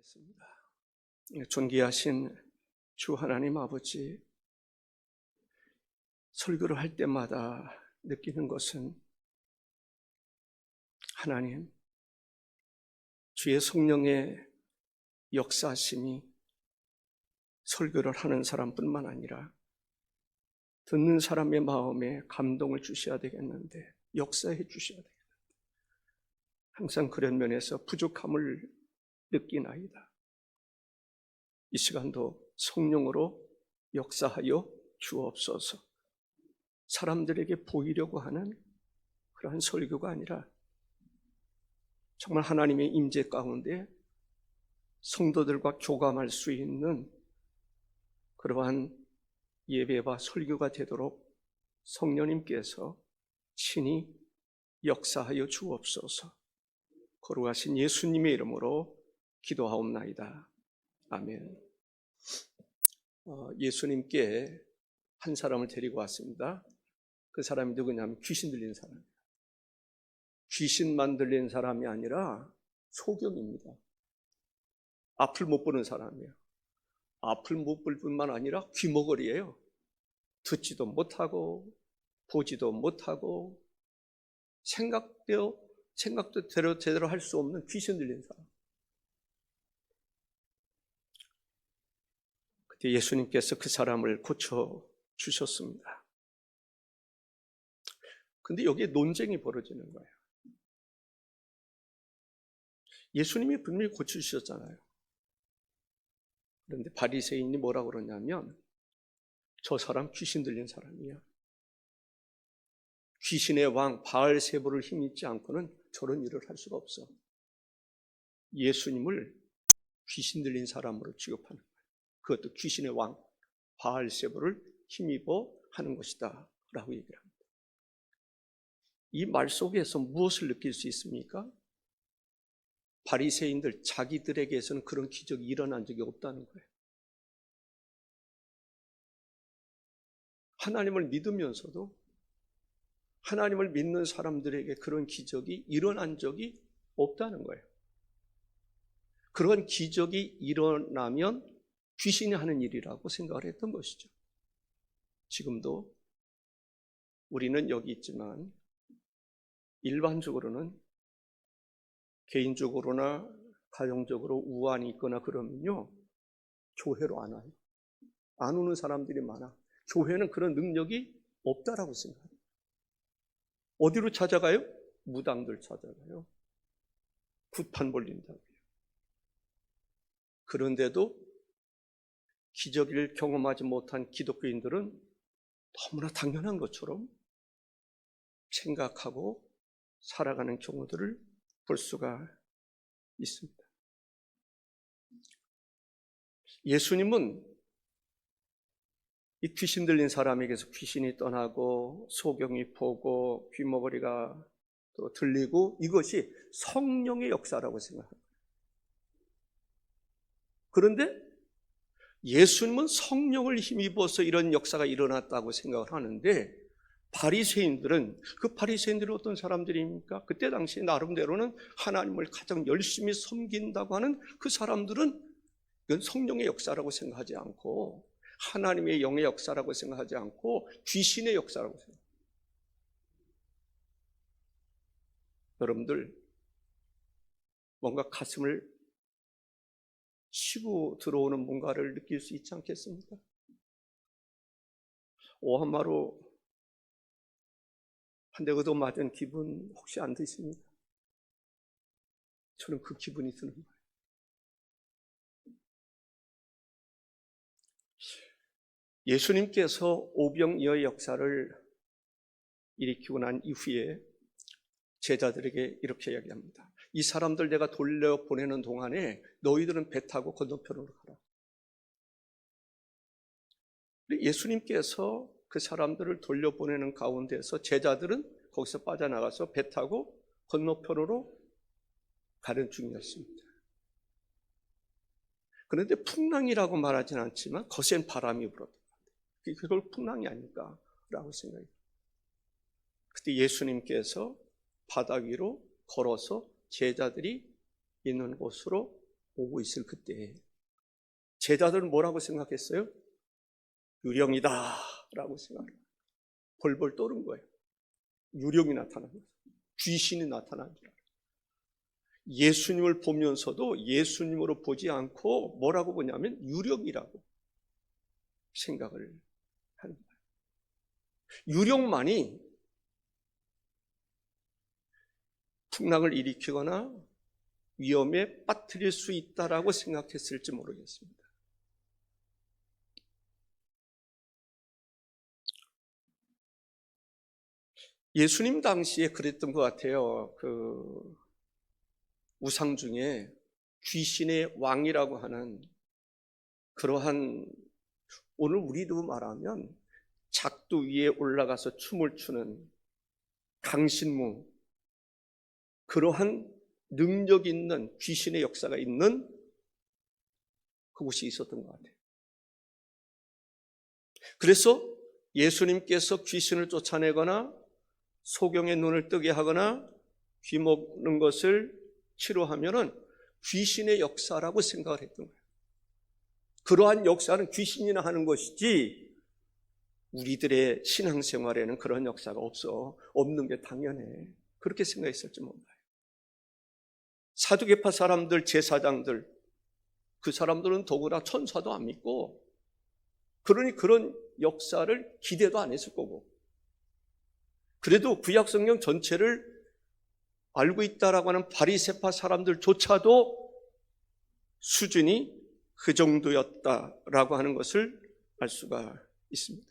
기도하겠습니다. 존귀하신 주 하나님 아버지, 설교를 할 때마다 느끼는 것은 하나님, 주의 성령의 역사심이 설교를 하는 사람뿐만 아니라 듣는 사람의 마음에 감동을 주셔야 되겠는데, 역사해 주셔야 되겠는데, 항상 그런 면에서 부족함을 느끼나이다. 이 시간도 성령으로 역사하여 주옵소서. 사람들에게 보이려고 하는 그러한 설교가 아니라 정말 하나님의 임재 가운데 성도들과 교감할 수 있는 그러한 예배와 설교가 되도록 성령님께서 친히 역사하여 주옵소서. 거룩하신 예수님의 이름으로 기도하옵나이다. 아멘. 예수님께 한 사람을 데리고 왔습니다. 그 사람이 누구냐면 귀신 들린 사람이에요. 귀신만 들린 사람이 아니라 소경입니다. 앞을 못 보는 사람이에요. 앞을 못 볼 뿐만 아니라 귀머거리예요. 듣지도 못하고 보지도 못하고 생각도 제대로 할 수 없는 귀신 들린 사람. 그때 예수님께서 그 사람을 고쳐주셨습니다. 근데 여기에 논쟁이 벌어지는 거예요. 예수님이 분명히 고쳐주셨잖아요. 그런데 바리새인이 뭐라고 그러냐면, 저 사람 귀신 들린 사람이야. 귀신의 왕 바알세불을 힘입지 않고는 저런 일을 할 수가 없어. 예수님을 귀신 들린 사람으로 취급하는 거예요. 그것도 귀신의 왕 바알세불을 힘입어 하는 것이다 라고 얘기를 합니다. 이 말 속에서 무엇을 느낄 수 있습니까? 바리새인들 자기들에게서는 그런 기적이 일어난 적이 없다는 거예요. 하나님을 믿으면서도 하나님을 믿는 사람들에게 그런 기적이 일어난 적이 없다는 거예요. 그런 기적이 일어나면 귀신이 하는 일이라고 생각을 했던 것이죠. 지금도 우리는 여기 있지만 일반적으로는 개인적으로나 가정적으로 우환이 있거나 그러면요, 교회로 안 와요. 안 오는 사람들이 많아. 교회는 그런 능력이 없다라고 생각해요. 어디로 찾아가요? 무당들 찾아가요. 굿판 벌린다고요. 그런데도 기적을 경험하지 못한 기독교인들은 너무나 당연한 것처럼 생각하고 살아가는 경우들을 볼 수가 있습니다. 예수님은 이 귀신 들린 사람에게서 귀신이 떠나고 소경이 보고 귀머거리가 또 들리고, 이것이 성령의 역사라고 생각합니다. 그런데 예수님은 성령을 힘입어서 이런 역사가 일어났다고 생각을 하는데, 바리새인들은, 그 바리새인들이 어떤 사람들입니까? 그때 당시 나름대로는 하나님을 가장 열심히 섬긴다고 하는 그 사람들은 이건 성령의 역사라고 생각하지 않고, 하나님의 영의 역사라고 생각하지 않고 귀신의 역사라고 생각합니다. 여러분들, 뭔가 가슴을 치고 들어오는 뭔가를 느낄 수 있지 않겠습니까? 오한마루 한 대 얻어 맞은 기분 혹시 안 드십니까? 저는 그 기분이 드는 거예요. 예수님께서 오병이어의 역사를 일으키고 난 이후에 제자들에게 이렇게 이야기합니다. 이 사람들 내가 돌려보내는 동안에 너희들은 배 타고 건너편으로 가라. 예수님께서 그 사람들을 돌려보내는 가운데서 제자들은 거기서 빠져나가서 배 타고 건너편으로 가는 중이었습니다. 그런데 풍랑이라고 말하지는 않지만 거센 바람이 불었다. 그걸 풍랑이 아닐까라고 생각해요. 그때 예수님께서 바다 위로 걸어서 제자들이 있는 곳으로 오고 있을 그때 제자들은 뭐라고 생각했어요? 유령이다 라고 생각해요. 벌벌 떠는 거예요. 유령이 나타난 거예요. 귀신이 나타난 줄 알아요. 예수님을 보면서도 예수님으로 보지 않고 뭐라고 보냐면 유령이라고 생각을 하는 거예요. 유령만이 풍랑을 일으키거나 위험에 빠뜨릴 수 있다라고 생각했을지 모르겠습니다. 예수님 당시에 그랬던 것 같아요. 그 우상 중에 귀신의 왕이라고 하는 그러한, 오늘 우리도 말하면 작두 위에 올라가서 춤을 추는 강신무, 그러한 능력 있는 귀신의 역사가 있는 그곳이 있었던 것 같아요. 그래서 예수님께서 귀신을 쫓아내거나 소경의 눈을 뜨게 하거나 귀 먹는 것을 치료하면은 귀신의 역사라고 생각을 했던 거예요. 그러한 역사는 귀신이나 하는 것이지 우리들의 신앙생활에는 그런 역사가 없는 게 당연해. 그렇게 생각했을지 몰라요. 사두개파 사람들, 제사장들, 그 사람들은 더구나 천사도 안 믿고, 그러니 그런 역사를 기대도 안 했을 거고, 그래도 구약 성경 전체를 알고 있다라고 하는 바리새파 사람들조차도 수준이 그 정도였다라고 하는 것을 알 수가 있습니다.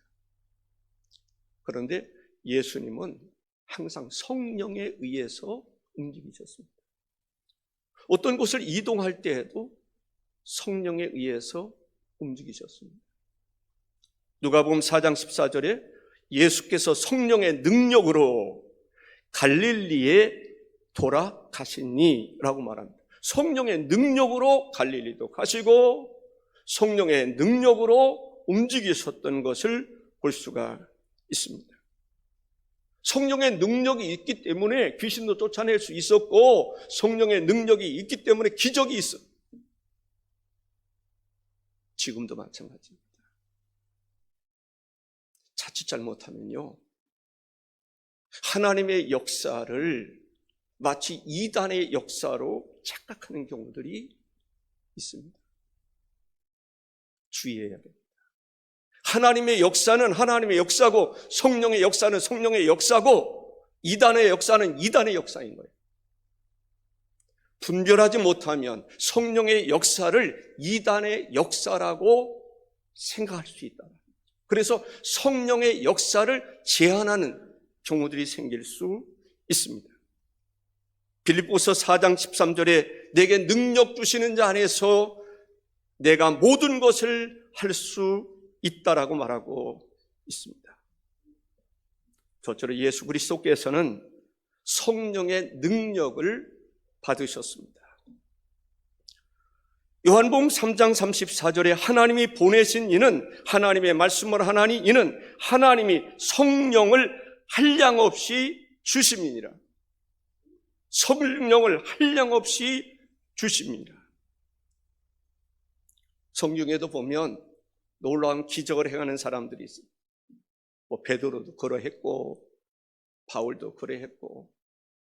그런데 예수님은 항상 성령에 의해서 움직이셨습니다. 어떤 곳을 이동할 때에도 성령에 의해서 움직이셨습니다. 누가복음 4장 14절에 예수께서 성령의 능력으로 갈릴리에 돌아가시니 라고 말합니다. 성령의 능력으로 갈릴리도 가시고 성령의 능력으로 움직이셨던 것을 볼 수가 있습니다. 성령의 능력이 있기 때문에 귀신도 쫓아낼 수 있었고, 성령의 능력이 있기 때문에 기적이 있어. 지금도 마찬가지입니다. 자칫 잘못하면요, 하나님의 역사를 마치 이단의 역사로 착각하는 경우들이 있습니다. 주의해야 됩니다. 하나님의 역사는 하나님의 역사고, 성령의 역사는 성령의 역사고, 이단의 역사는 이단의 역사인 거예요. 분별하지 못하면 성령의 역사를 이단의 역사라고 생각할 수 있다. 그래서 성령의 역사를 제한하는 경우들이 생길 수 있습니다. 빌립보서 4장 13절에 내게 능력 주시는 자 안에서 내가 모든 것을 할 수 있다라고 말하고 있습니다. 저처럼 예수 그리스도께서는 성령의 능력을 받으셨습니다. 요한복음 3장 34절에 하나님이 보내신 이는, 하나님의 말씀을 하나니 이는 하나님이 성령을 한량없이 주심이니라. 성령을 한량없이 주십니다. 성경에도 보면 놀라운 기적을 행하는 사람들이 있습니다. 베드로도 그러했고, 바울도 그러했고,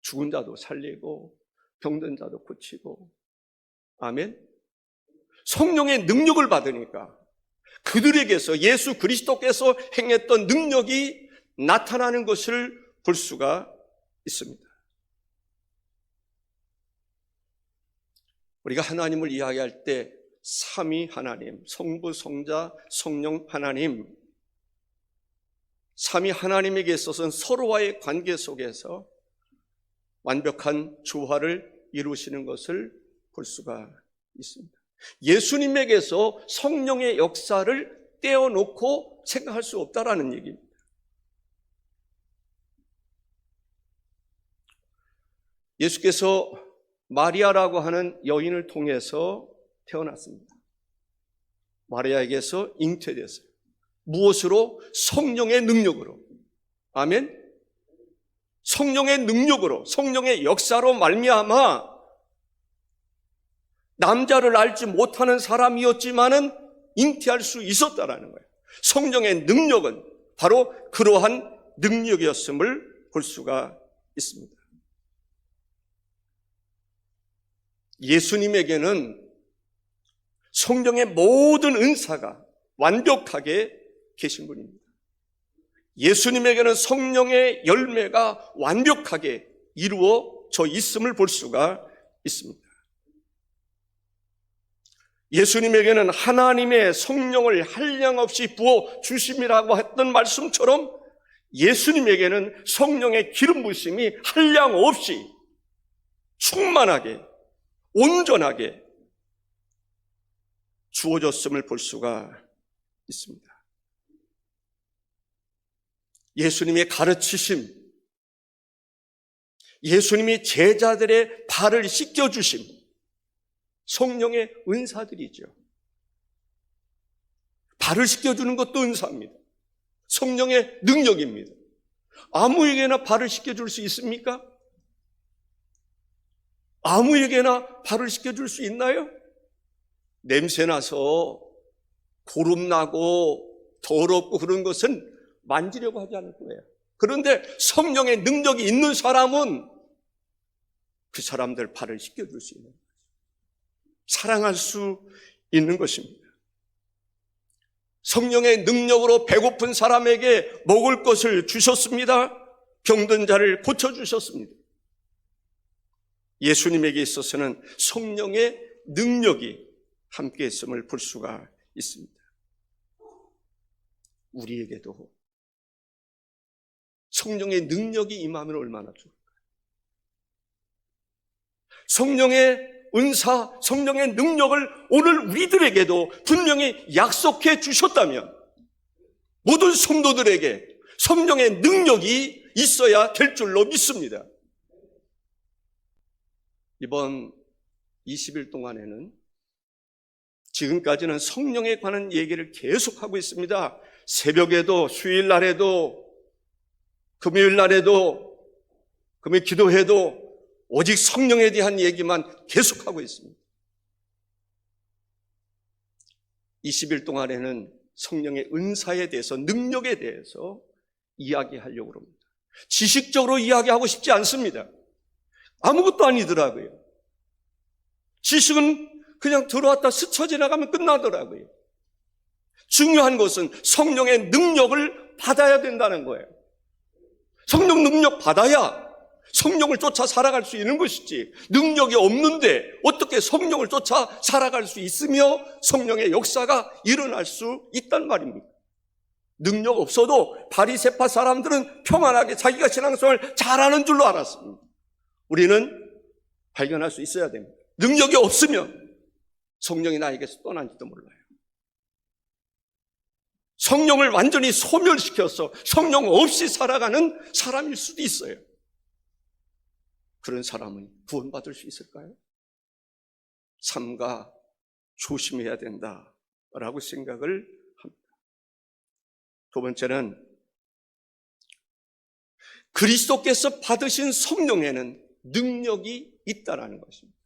죽은 자도 살리고, 병든 자도 고치고. 아멘. 성령의 능력을 받으니까 그들에게서 예수 그리스도께서 행했던 능력이 나타나는 것을 볼 수가 있습니다. 우리가 하나님을 이야기할 때 삼위 하나님, 성부, 성자, 성령 하나님, 삼위 하나님에게 있어서는 서로와의 관계 속에서 완벽한 조화를 이루시는 것을 볼 수가 있습니다. 예수님에게서 성령의 역사를 떼어놓고 생각할 수 없다라는 얘기입니다. 예수께서 마리아라고 하는 여인을 통해서 태어났습니다. 마리아에게서 잉태됐어요. 무엇으로? 성령의 능력으로. 아멘. 성령의 능력으로, 성령의 역사로 말미암아 남자를 알지 못하는 사람이었지만은 잉태할 수 있었다라는 거예요. 성령의 능력은 바로 그러한 능력이었음을 볼 수가 있습니다. 예수님에게는 성령의 모든 은사가 완벽하게 계신 분입니다. 예수님에게는 성령의 열매가 완벽하게 이루어져 있음을 볼 수가 있습니다. 예수님에게는 하나님의 성령을 한량없이 부어 주심이라고 했던 말씀처럼 예수님에게는 성령의 기름 부으심이 한량없이 충만하게 온전하게 주어졌음을 볼 수가 있습니다. 예수님의 가르치심, 예수님이 제자들의 발을 씻겨주심, 성령의 은사들이죠. 발을 씻겨주는 것도 은사입니다. 성령의 능력입니다. 아무에게나 발을 씻겨줄 수 있습니까? 아무에게나 발을 씻겨줄 수 있나요? 냄새나서 고름나고 더럽고 그런 것은 만지려고 하지 않을 거예요. 그런데 성령의 능력이 있는 사람은 그 사람들 발을 씻겨줄 수 있는 거예요. 사랑할 수 있는 것입니다. 성령의 능력으로 배고픈 사람에게 먹을 것을 주셨습니다. 병든 자를 고쳐주셨습니다. 예수님에게 있어서는 성령의 능력이 함께 있음을 볼 수가 있습니다. 우리에게도 성령의 능력이 임하면 얼마나 좋을까요? 성령의 은사, 성령의 능력을 오늘 우리들에게도 분명히 약속해 주셨다면 모든 성도들에게 성령의 능력이 있어야 될 줄로 믿습니다. 이번 20일 동안에는 지금까지는 성령에 관한 얘기를 계속하고 있습니다. 새벽에도, 수요일 날에도, 금요일 날에도, 금요일 기도회도 오직 성령에 대한 얘기만 계속하고 있습니다. 20일 동안에는 성령의 은사에 대해서, 능력에 대해서 이야기하려고 합니다. 지식적으로 이야기하고 싶지 않습니다. 아무것도 아니더라고요. 지식은 그냥 들어왔다 스쳐 지나가면 끝나더라고요. 중요한 것은 성령의 능력을 받아야 된다는 거예요. 성령 능력 받아야 성령을 쫓아 살아갈 수 있는 것이지, 능력이 없는데 어떻게 성령을 쫓아 살아갈 수 있으며 성령의 역사가 일어날 수 있단 말입니다. 능력 없어도 바리새파 사람들은 평안하게 자기가 신앙생활을 잘하는 줄로 알았습니다. 우리는 발견할 수 있어야 됩니다. 능력이 없으면 성령이 나에게서 떠난지도 몰라요. 성령을 완전히 소멸시켜서 성령 없이 살아가는 사람일 수도 있어요. 그런 사람은 구원받을 수 있을까요? 삼가 조심해야 된다라고 생각을 합니다. 두 번째는 그리스도께서 받으신 성령에는 능력이 있다라는 것입니다.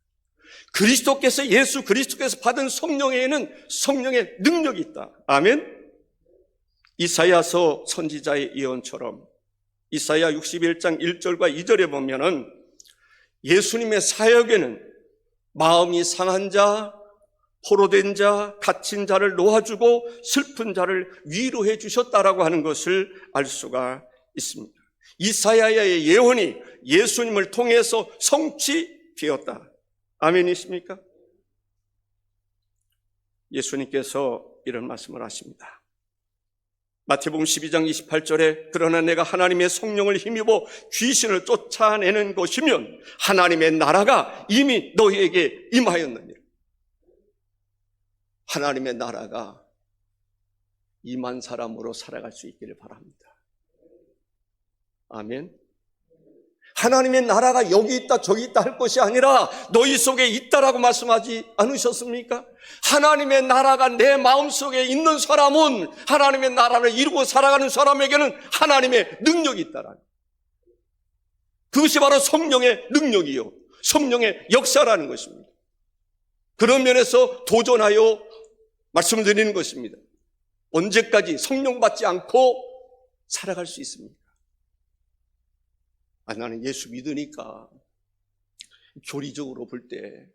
예수 그리스도께서 받은 성령에는 성령의 능력이 있다. 아멘. 이사야서 선지자의 예언처럼 이사야 61장 1절과 2절에 보면은 예수님의 사역에는 마음이 상한 자, 포로된 자, 갇힌 자를 놓아주고 슬픈 자를 위로해 주셨다라고 하는 것을 알 수가 있습니다. 이사야의 예언이 예수님을 통해서 성취되었다. 아멘이십니까? 예수님께서 이런 말씀을 하십니다. 마태복음 12장 28절에 그러나 내가 하나님의 성령을 힘입어 귀신을 쫓아내는 것이면 하나님의 나라가 이미 너희에게 임하였느니라. 하나님의 나라가 임한 사람으로 살아갈 수 있기를 바랍니다. 아멘. 하나님의 나라가 여기 있다 저기 있다 할 것이 아니라 너희 속에 있다라고 말씀하지 않으셨습니까? 하나님의 나라가 내 마음속에 있는 사람은 하나님의 나라를 이루고 살아가는 사람에게는 하나님의 능력이 있다라는, 그것이 바로 성령의 능력이요 성령의 역사라는 것입니다. 그런 면에서 도전하여 말씀을 드리는 것입니다. 언제까지 성령 받지 않고 살아갈 수 있습니까? 나는 예수 믿으니까 교리적으로 볼 때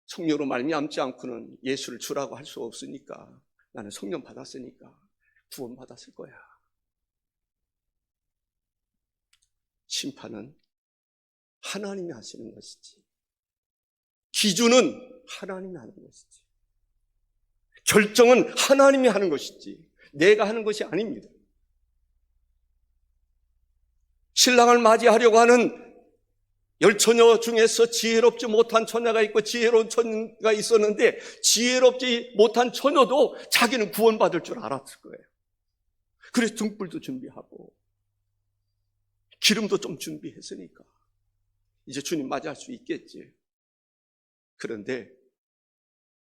성령으로 말미암지 않고는 예수를 주라고 할 수 없으니까 나는 성령 받았으니까 구원 받았을 거야. 심판은 하나님이 하시는 것이지, 기준은 하나님이 하는 것이지, 결정은 하나님이 하는 것이지 내가 하는 것이 아닙니다. 신랑을 맞이하려고 하는 10처녀 중에서 지혜롭지 못한 처녀가 있고 지혜로운 처녀가 있었는데, 지혜롭지 못한 처녀도 자기는 구원받을 줄 알았을 거예요. 그래서 등불도 준비하고 기름도 좀 준비했으니까 이제 주님 맞이할 수 있겠지. 그런데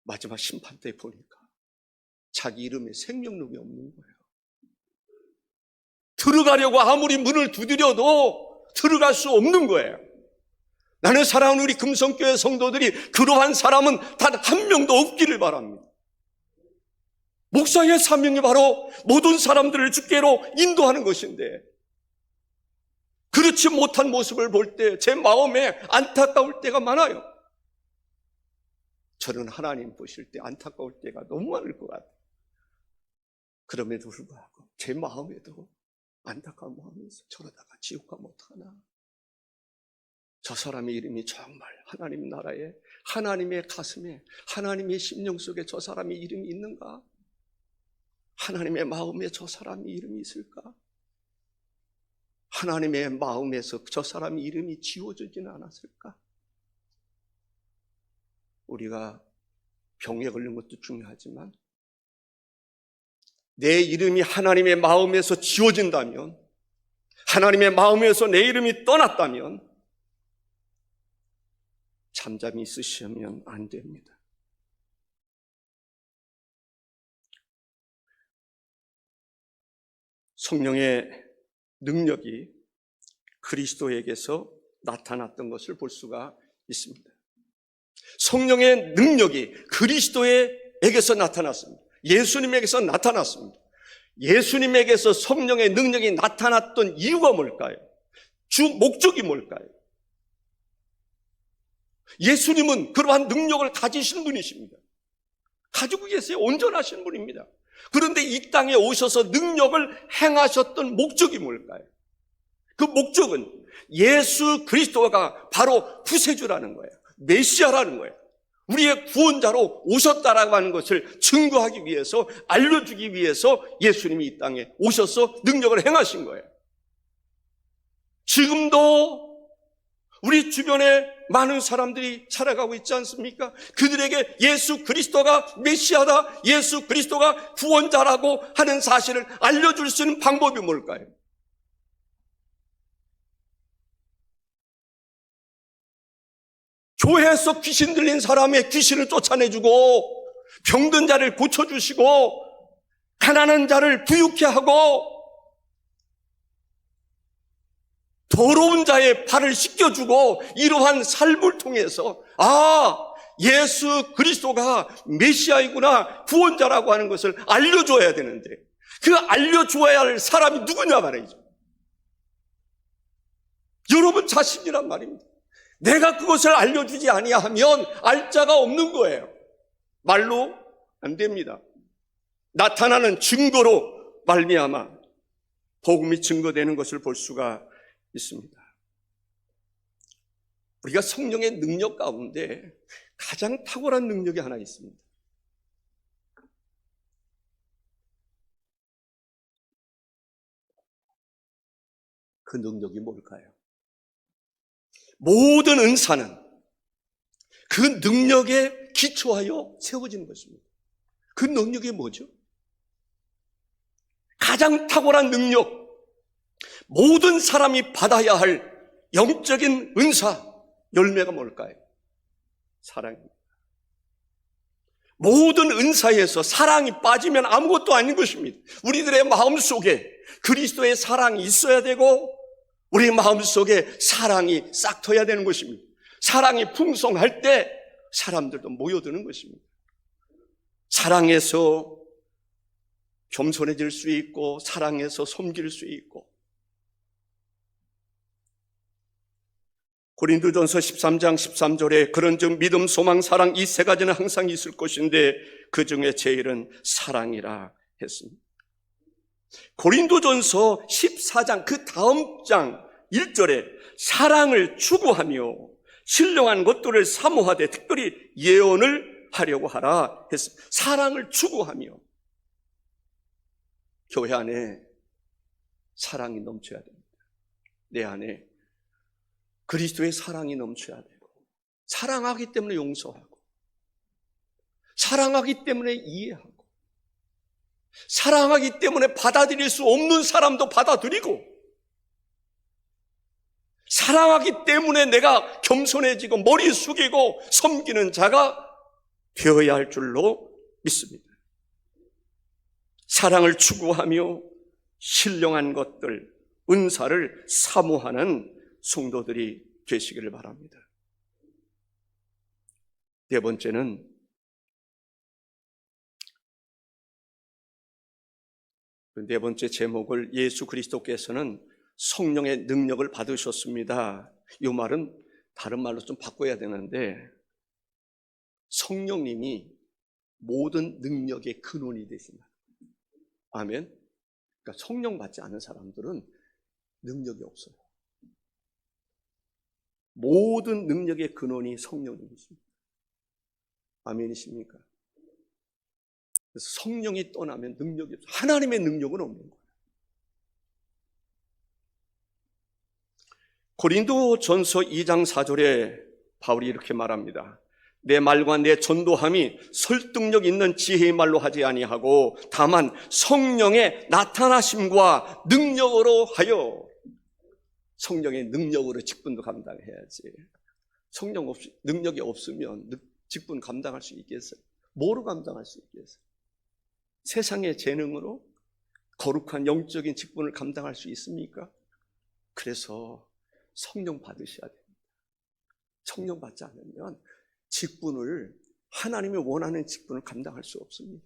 마지막 심판 때 보니까 자기 이름에 생명력이 없는 거예요. 들어가려고 아무리 문을 두드려도 들어갈 수 없는 거예요. 나는 사랑하는 우리 금성교회 성도들이 그러한 사람은 단 한 명도 없기를 바랍니다. 목사의 사명이 바로 모든 사람들을 주께로 인도하는 것인데, 그렇지 못한 모습을 볼 때 제 마음에 안타까울 때가 많아요. 저는 하나님 보실 때 안타까울 때가 너무 많을 것 같아요. 그럼에도 불구하고 제 마음에도 안타까운 마음에서 저러다가 지옥 가면 어떡하나. 저 사람의 이름이 정말 하나님 나라에, 하나님의 가슴에, 하나님의 심령 속에 저 사람의 이름이 있는가? 하나님의 마음에 저 사람의 이름이 있을까? 하나님의 마음에서 저 사람의 이름이 지워지지는 않았을까? 우리가 병에 걸린 것도 중요하지만 내 이름이 하나님의 마음에서 지워진다면, 하나님의 마음에서 내 이름이 떠났다면 잠잠히 있으시면 안 됩니다. 성령의 능력이 그리스도에게서 나타났던 것을 볼 수가 있습니다. 성령의 능력이 그리스도에게서 나타났습니다. 예수님에게서 나타났습니다. 예수님에게서 성령의 능력이 나타났던 이유가 뭘까요? 주 목적이 뭘까요? 예수님은 그러한 능력을 가지신 분이십니다. 가지고 계세요. 온전하신 분입니다. 그런데 이 땅에 오셔서 능력을 행하셨던 목적이 뭘까요? 그 목적은 예수 그리스도가 바로 구세주라는 거예요. 메시아라는 거예요. 우리의 구원자로 오셨다라고 하는 것을 증거하기 위해서, 알려주기 위해서 예수님이 이 땅에 오셔서 능력을 행하신 거예요. 지금도 우리 주변에 많은 사람들이 살아가고 있지 않습니까? 그들에게 예수 그리스도가 메시아다, 예수 그리스도가 구원자라고 하는 사실을 알려줄 수 있는 방법이 뭘까요? 교회에서 귀신 들린 사람의 귀신을 쫓아내주고, 병든 자를 고쳐주시고, 가난한 자를 부유케 하고, 더러운 자의 발을 씻겨주고, 이러한 삶을 통해서 예수 그리스도가 메시아이구나, 구원자라고 하는 것을 알려줘야 되는데, 그 알려줘야 할 사람이 누구냐 말이죠. 여러분 자신이란 말입니다. 내가 그것을 알려주지 아니하면 알 자가 없는 거예요. 말로 안 됩니다. 나타나는 증거로 말미암아 복음이 증거되는 것을 볼 수가 있습니다. 우리가 성령의 능력 가운데 가장 탁월한 능력이 하나 있습니다. 그 능력이 뭘까요? 모든 은사는 그 능력에 기초하여 세워지는 것입니다. 그 능력이 뭐죠? 가장 탁월한 능력, 모든 사람이 받아야 할 영적인 은사, 열매가 뭘까요? 사랑입니다. 모든 은사에서 사랑이 빠지면 아무것도 아닌 것입니다. 우리들의 마음속에 그리스도의 사랑이 있어야 되고, 우리 마음속에 사랑이 싹 터야 되는 것입니다. 사랑이 풍성할 때 사람들도 모여드는 것입니다. 사랑해서 겸손해질 수 있고 사랑해서 섬길 수 있고. 고린도전서 13장 13절에 그런즉 믿음, 소망, 사랑 이 세 가지는 항상 있을 것인데 그 중에 제일은 사랑이라 했습니다. 고린도전서 14장 그 다음 장 1절에 사랑을 추구하며 신령한 것들을 사모하되 특별히 예언을 하려고 하라 했습니다. 사랑을 추구하며 교회 안에 사랑이 넘쳐야 됩니다. 내 안에 그리스도의 사랑이 넘쳐야 되고, 사랑하기 때문에 용서하고, 사랑하기 때문에 이해하고, 사랑하기 때문에 받아들일 수 없는 사람도 받아들이고, 사랑하기 때문에 내가 겸손해지고 머리 숙이고 섬기는 자가 되어야 할 줄로 믿습니다. 사랑을 추구하며 신령한 것들, 은사를 사모하는 성도들이 되시기를 바랍니다. 네 번째는 네 번째 제목을 예수 그리스도께서는 성령의 능력을 받으셨습니다. 이 말은 다른 말로 좀 바꿔야 되는데 성령님이 모든 능력의 근원이 되신다. 아멘. 그러니까 성령 받지 않은 사람들은 능력이 없어요. 모든 능력의 근원이 성령님이십니다. 아멘이십니까? 그래서 성령이 떠나면 능력이 없어요. 하나님의 능력은 없는 거예요. 고린도전서 2장 4절에 바울이 이렇게 말합니다. 내 말과 내 전도함이 설득력 있는 지혜의 말로 하지 아니하고 다만 성령의 나타나심과 능력으로 하여. 성령의 능력으로 직분도 감당해야지. 성령 없이 능력이 없으면 직분 감당할 수 있겠어요? 뭐로 감당할 수 있겠어요? 세상의 재능으로 거룩한 영적인 직분을 감당할 수 있습니까? 그래서 성령 받으셔야 됩니다. 성령 받지 않으면 직분을, 하나님이 원하는 직분을 감당할 수 없습니다.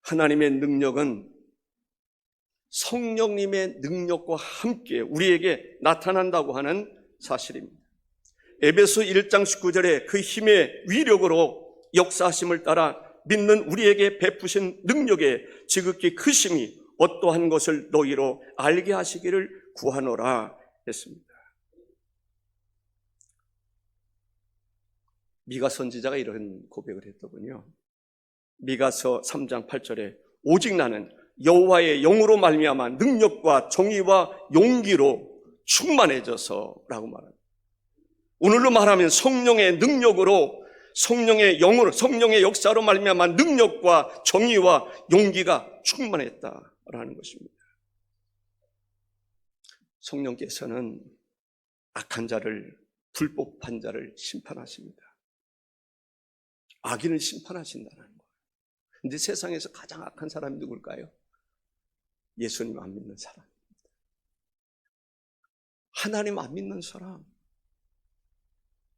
하나님의 능력은 성령님의 능력과 함께 우리에게 나타난다고 하는 사실입니다. 에베소 1장 19절에 그 힘의 위력으로 역사하심을 따라 믿는 우리에게 베푸신 능력의 지극히 크심이 어떠한 것을 너희로 알게 하시기를 구하노라 했습니다. 미가 선지자가 이런 고백을 했더군요. 미가서 3장 8절에 오직 나는 여호와의 영으로 말미암아 능력과 정의와 용기로 충만해져서라고 말합니다. 오늘로 말하면 성령의 능력으로, 성령의 영으로, 성령의 역사로 말미암아 능력과 정의와 용기가 충만했다라는 것입니다. 성령께서는 악한 자를, 불법한 자를 심판하십니다. 악인을 심판하신다는 거예요. 근데 세상에서 가장 악한 사람이 누굴까요? 예수님 안 믿는 사람, 하나님 안 믿는 사람,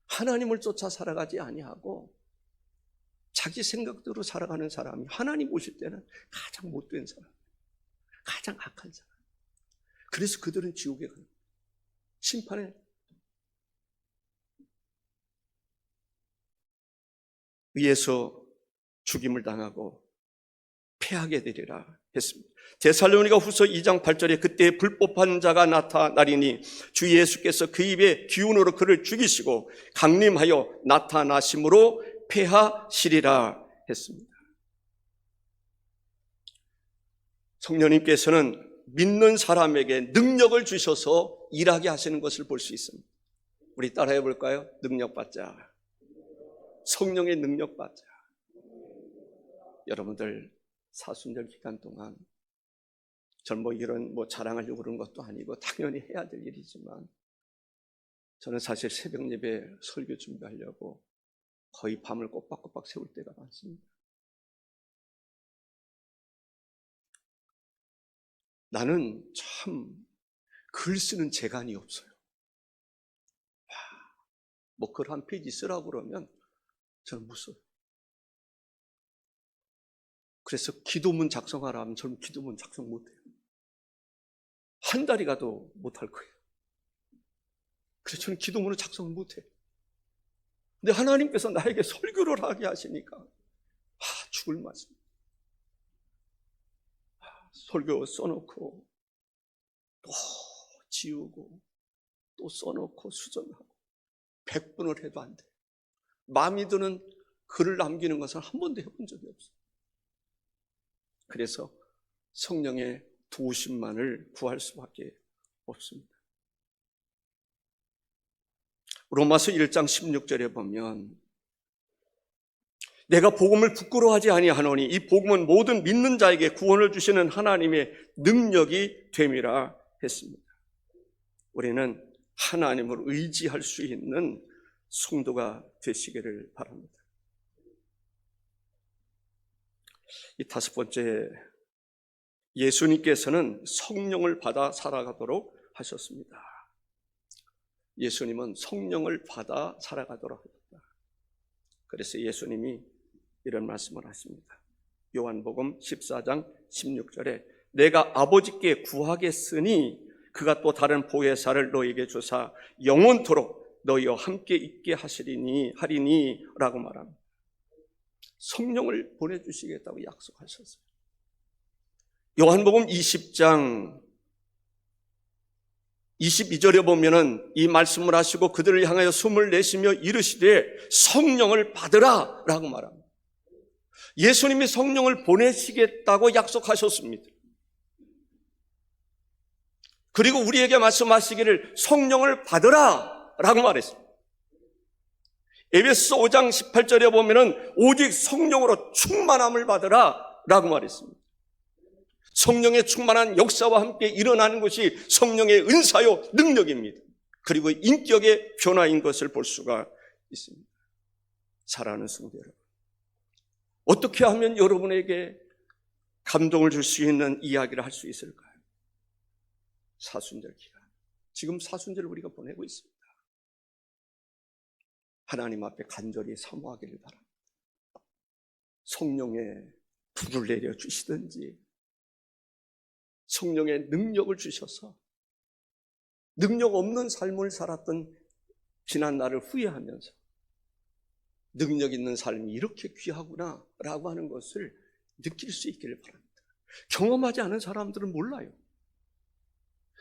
하나님을 쫓아 살아가지 아니하고 자기 생각대로 살아가는 사람이 하나님 오실 때는 가장 못된 사람, 가장 악한 사람. 그래서 그들은 지옥에 가는 거예요. 심판에 의해서 죽임을 당하고 패하게 되리라 했습니다. 데살로니가 후서 2장 8절에 그때 불법한 자가 나타나리니 주 예수께서 그 입의 기운으로 그를 죽이시고 강림하여 나타나심으로 패하시리라 했습니다. 성령님께서는 믿는 사람에게 능력을 주셔서 일하게 하시는 것을 볼 수 있습니다. 우리 따라해 볼까요? 능력 받자. 성령의 능력 받자. 여러분들 사순절 기간 동안 전 이런 자랑하려고 그런 것도 아니고 당연히 해야 될 일이지만 저는 사실 새벽 예배 설교 준비하려고 거의 밤을 꼬박꼬박 세울 때가 많습니다. 나는 참 글 쓰는 재간이 없어요. 뭐 글 한 페이지 쓰라고 그러면 저는 못 써요. 그래서 기도문 작성하라 하면 저는 기도문 작성 못해요. 한 달이 가도 못할 거예요. 그래서 저는 기도문을 작성을 못해요. 근데 하나님께서 나에게 설교를 하게 하시니까 죽을 맛입니다. 설교 써놓고 또 지우고 또 써놓고 수정하고 100번을 해도 안 돼요. 마음이 드는 글을 남기는 것은 한 번도 해본 적이 없어요. 그래서 성령의 도우심만을 구할 수밖에 없습니다. 로마서 1장 16절에 보면 내가 복음을 부끄러워하지 아니하노니 이 복음은 모든 믿는 자에게 구원을 주시는 하나님의 능력이 됨이라 했습니다. 우리는 하나님을 의지할 수 있는 성도가 되시기를 바랍니다. 이 다섯 번째, 예수님께서는 성령을 받아 살아가도록 하셨습니다. 예수님은 성령을 받아 살아가도록 하셨다. 그래서 예수님이 이런 말씀을 하십니다. 요한복음 14장 16절에 내가 아버지께 구하겠으니 그가 또 다른 보혜사를 너에게 주사 영원토록 너희와 함께 있게 하리니 라고 말합니다. 성령을 보내주시겠다고 약속하셨어요. 요한복음 20장 22절에 보면은 이 말씀을 하시고 그들을 향하여 숨을 내쉬며 이르시되 성령을 받으라 라고 말합니다. 예수님이 성령을 보내시겠다고 약속하셨습니다. 그리고 우리에게 말씀하시기를 성령을 받으라 라고 말했습니다. 에베소서 5장 18절에 보면은 오직 성령으로 충만함을 받으라 라고 말했습니다. 성령의 충만한 역사와 함께 일어나는 것이 성령의 은사요 능력입니다. 그리고 인격의 변화인 것을 볼 수가 있습니다. 사랑하는 성도 여러분, 어떻게 하면 여러분에게 감동을 줄 수 있는 이야기를 할 수 있을까요? 사순절 기간, 지금 사순절을 우리가 보내고 있습니다. 하나님 앞에 간절히 사모하기를 바랍니다. 성령의 불을 내려주시든지 성령의 능력을 주셔서 능력 없는 삶을 살았던 지난 날을 후회하면서 능력 있는 삶이 이렇게 귀하구나 라고 하는 것을 느낄 수 있기를 바랍니다. 경험하지 않은 사람들은 몰라요.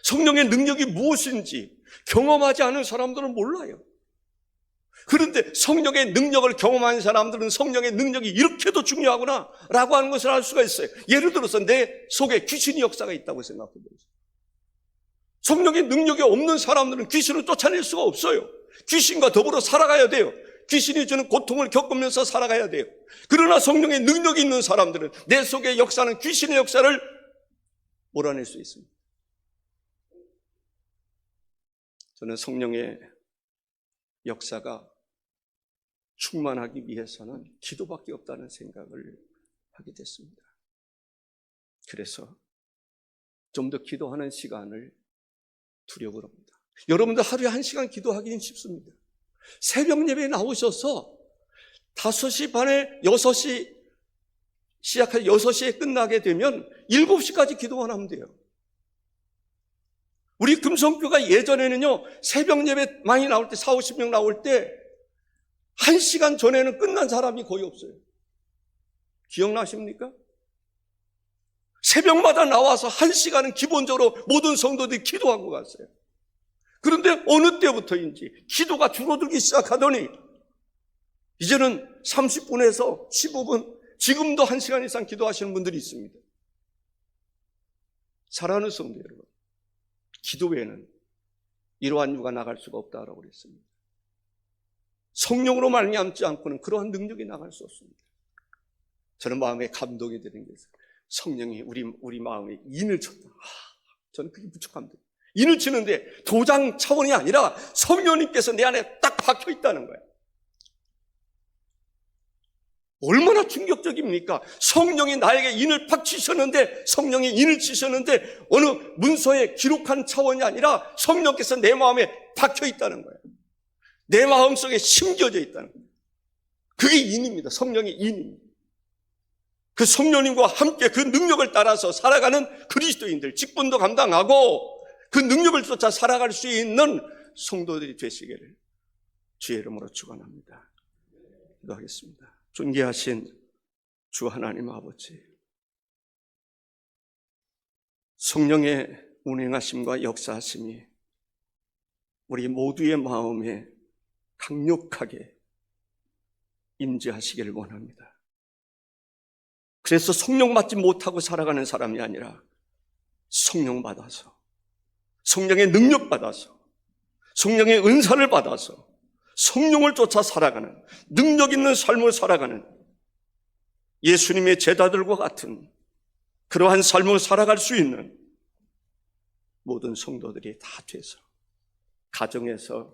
성령의 능력이 무엇인지 경험하지 않은 사람들은 몰라요. 그런데 성령의 능력을 경험한 사람들은 성령의 능력이 이렇게도 중요하구나 라고 하는 것을 알 수가 있어요. 예를 들어서 내 속에 귀신의 역사가 있다고 생각해 보세요. 성령의 능력이 없는 사람들은 귀신을 쫓아낼 수가 없어요. 귀신과 더불어 살아가야 돼요. 귀신이 주는 고통을 겪으면서 살아가야 돼요. 그러나 성령의 능력이 있는 사람들은 내 속에 역사는 귀신의 역사를 몰아낼 수 있습니다. 저는 성령의 역사가 충만하기 위해서는 기도밖에 없다는 생각을 하게 됐습니다. 그래서 좀 더 기도하는 시간을 두려고 합니다. 여러분들 하루에 1시간 기도하기는 쉽습니다. 새벽 예배에 나오셔서 5시 반에 6시 시작해서 6시에 끝나게 되면 7시까지 기도만 하면 돼요. 우리 금성교가 예전에는요, 새벽 예배 많이 나올 때, 40-50명 나올 때 1시간 전에는 끝난 사람이 거의 없어요. 기억나십니까? 새벽마다 나와서 1시간은 기본적으로 모든 성도들이 기도하고 갔어요. 그런데 어느 때부터인지 기도가 줄어들기 시작하더니 이제는 30분에서 15분, 지금도 1시간 이상 기도하시는 분들이 있습니다. 사랑하는 성도 여러분, 기도 외에는 이러한 유가 나갈 수가 없다라고 그랬습니다. 성령으로 말미암지 않고는 그러한 능력이 나갈 수 없습니다. 저는 마음에 감동이 되는 게 있어요. 성령이 우리 마음에 인을 쳤다. 저는 그게 무척 감동이에요. 인을 치는데 도장 차원이 아니라 성령님께서 내 안에 딱 박혀 있다는 거예요. 얼마나 충격적입니까? 성령이 나에게 인을 팍 치셨는데, 성령이 인을 치셨는데 어느 문서에 기록한 차원이 아니라 성령께서 내 마음에 박혀 있다는 거예요. 내 마음속에 심겨져 있다는 거예요. 그게 인입니다. 성령의 인입니다. 그 성령님과 함께 그 능력을 따라서 살아가는 그리스도인들, 직분도 감당하고 그 능력을 쫓아 살아갈 수 있는 성도들이 되시기를 주의 이름으로 축원합니다. 기도하겠습니다. 존귀하신 주 하나님 아버지, 성령의 운행하심과 역사하심이 우리 모두의 마음에 강력하게 임재하시기를 원합니다. 그래서 성령 받지 못하고 살아가는 사람이 아니라 성령 받아서, 성령의 능력 받아서, 성령의 은사를 받아서 성령을 쫓아 살아가는, 능력 있는 삶을 살아가는 예수님의 제자들과 같은 그러한 삶을 살아갈 수 있는 모든 성도들이 다 돼서 가정에서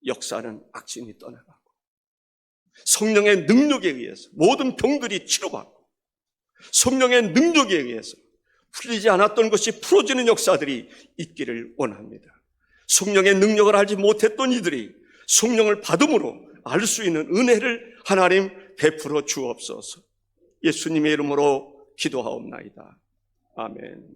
역사하는 악신이 떠나가고 성령의 능력에 의해서 모든 병들이 치료받고 성령의 능력에 의해서 풀리지 않았던 것이 풀어지는 역사들이 있기를 원합니다. 성령의 능력을 알지 못했던 이들이 성령을 받음으로 알 수 있는 은혜를 하나님 베풀어 주옵소서. 예수님의 이름으로 기도하옵나이다. 아멘.